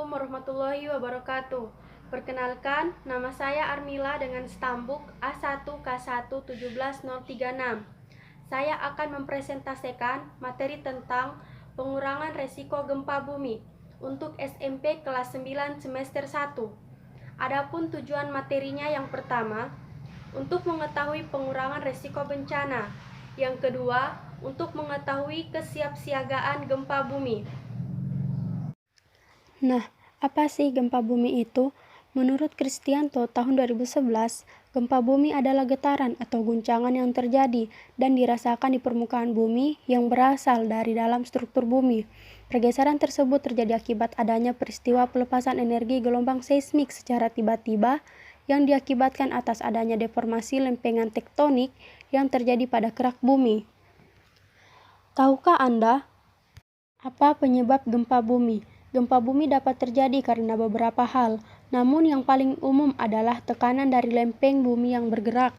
Assalamualaikum warahmatullahi wabarakatuh. Perkenalkan, nama saya Armila dengan stambuk A1K1 17036. Saya akan mempresentasikan materi tentang pengurangan resiko gempa bumi untuk SMP kelas 9 semester 1. Adapun tujuan materinya yang pertama, untuk mengetahui pengurangan resiko bencana. Yang kedua, untuk mengetahui kesiapsiagaan gempa bumi. Nah, apa sih gempa bumi itu? Menurut Kristianto tahun 2011, gempa bumi adalah getaran atau guncangan yang terjadi dan dirasakan di permukaan bumi yang berasal dari dalam struktur bumi. Pergeseran tersebut terjadi akibat adanya peristiwa pelepasan energi gelombang seismik secara tiba-tiba yang diakibatkan atas adanya deformasi lempengan tektonik yang terjadi pada kerak bumi. Tahukah Anda apa penyebab gempa bumi? Gempa bumi dapat terjadi karena beberapa hal, namun yang paling umum adalah tekanan dari lempeng bumi yang bergerak.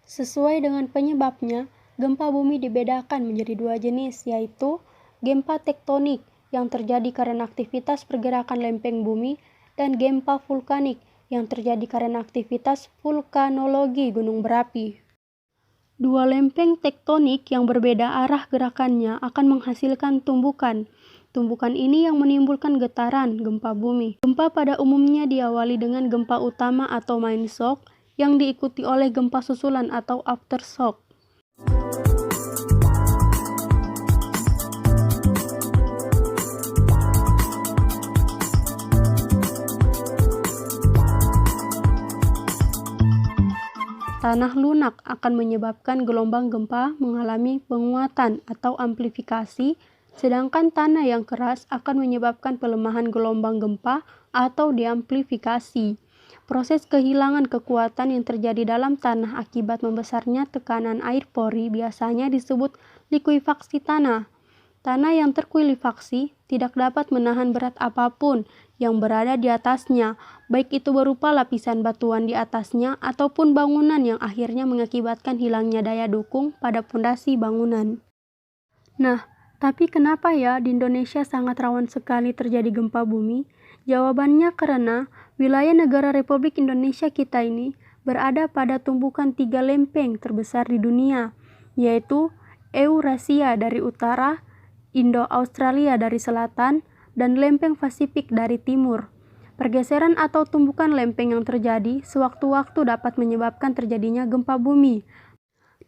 Sesuai dengan penyebabnya, gempa bumi dibedakan menjadi dua jenis, yaitu gempa tektonik yang terjadi karena aktivitas pergerakan lempeng bumi dan gempa vulkanik yang terjadi karena aktivitas vulkanologi gunung berapi. Dua lempeng tektonik yang berbeda arah gerakannya akan menghasilkan tumbukan. Tumbukan ini yang menimbulkan getaran gempa bumi. Gempa pada umumnya diawali dengan gempa utama atau main shock yang diikuti oleh gempa susulan atau aftershock. Tanah lunak akan menyebabkan gelombang gempa mengalami penguatan atau amplifikasi, sedangkan tanah yang keras akan menyebabkan pelemahan gelombang gempa atau deamplifikasi. Proses kehilangan kekuatan yang terjadi dalam tanah akibat membesarnya tekanan air pori biasanya disebut likuifaksi tanah. Tanah yang terkulifaksi tidak dapat menahan berat apapun yang berada di atasnya, baik itu berupa lapisan batuan di atasnya ataupun bangunan yang akhirnya mengakibatkan hilangnya daya dukung pada fondasi bangunan. Nah, tapi kenapa ya di Indonesia sangat rawan sekali terjadi gempa bumi? Jawabannya karena wilayah negara Republik Indonesia kita ini berada pada tumbukan 3 lempeng terbesar di dunia, yaitu Eurasia dari utara, Indo-Australia dari selatan, dan lempeng Pasifik dari timur. Pergeseran atau tumbukan lempeng yang terjadi sewaktu-waktu dapat menyebabkan terjadinya gempa bumi.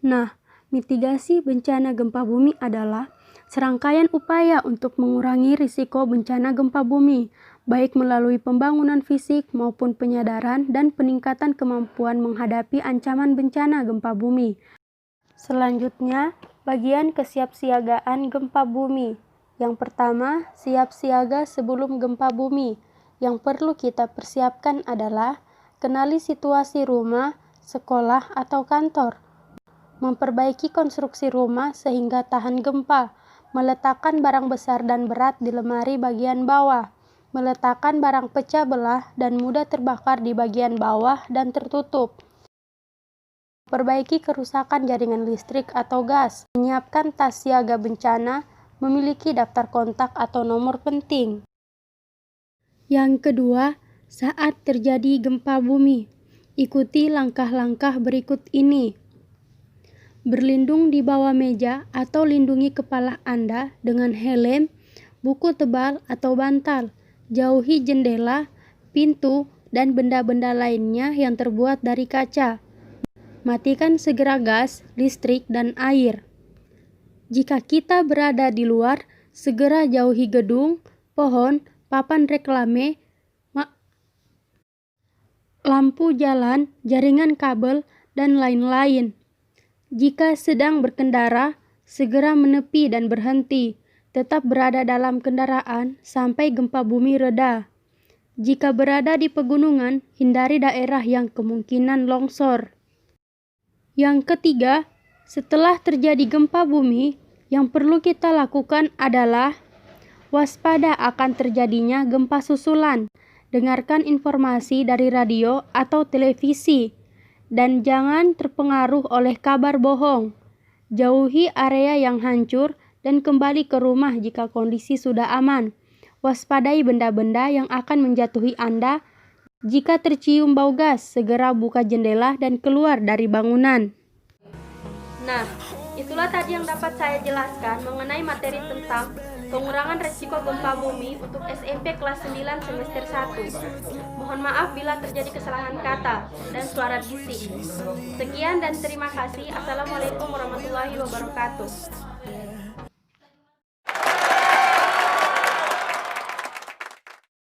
Nah, mitigasi bencana gempa bumi adalah serangkaian upaya untuk mengurangi risiko bencana gempa bumi, baik melalui pembangunan fisik maupun penyadaran dan peningkatan kemampuan menghadapi ancaman bencana gempa bumi. Selanjutnya, bagian kesiapsiagaan gempa bumi. Yang pertama, siap siaga sebelum gempa bumi. Yang perlu kita persiapkan adalah kenali situasi rumah, sekolah, atau kantor. Memperbaiki konstruksi rumah sehingga tahan gempa. Meletakkan barang besar dan berat di lemari bagian bawah. Meletakkan barang pecah belah dan mudah terbakar di bagian bawah dan tertutup. Perbaiki kerusakan jaringan listrik atau gas. Menyiapkan tas siaga bencana, memiliki daftar kontak atau nomor penting. Yang kedua, saat terjadi gempa bumi, ikuti langkah-langkah berikut ini. Berlindung di bawah meja atau lindungi kepala Anda dengan helm, buku tebal atau bantal. Jauhi jendela, pintu, dan benda-benda lainnya yang terbuat dari kaca. Matikan segera gas, listrik, dan air. Jika kita berada di luar, segera jauhi gedung, pohon, papan reklame, lampu jalan, jaringan kabel, dan lain-lain. Jika sedang berkendara, segera menepi dan berhenti. Tetap berada dalam kendaraan sampai gempa bumi reda. Jika berada di pegunungan, hindari daerah yang kemungkinan longsor. Yang ketiga, setelah terjadi gempa bumi, yang perlu kita lakukan adalah waspada akan terjadinya gempa susulan. Dengarkan informasi dari radio atau televisi, dan jangan terpengaruh oleh kabar bohong. Jauhi area yang hancur dan kembali ke rumah jika kondisi sudah aman. Waspadai benda-benda yang akan menjatuhi Anda. Jika tercium bau gas, segera buka jendela dan keluar dari bangunan. Nah, itulah tadi yang dapat saya jelaskan mengenai materi tentang pengurangan resiko gempa bumi untuk SMP kelas 9 semester 1. Mohon maaf bila terjadi kesalahan kata dan suara bisik. Sekian dan terima kasih. Assalamualaikum warahmatullahi wabarakatuh.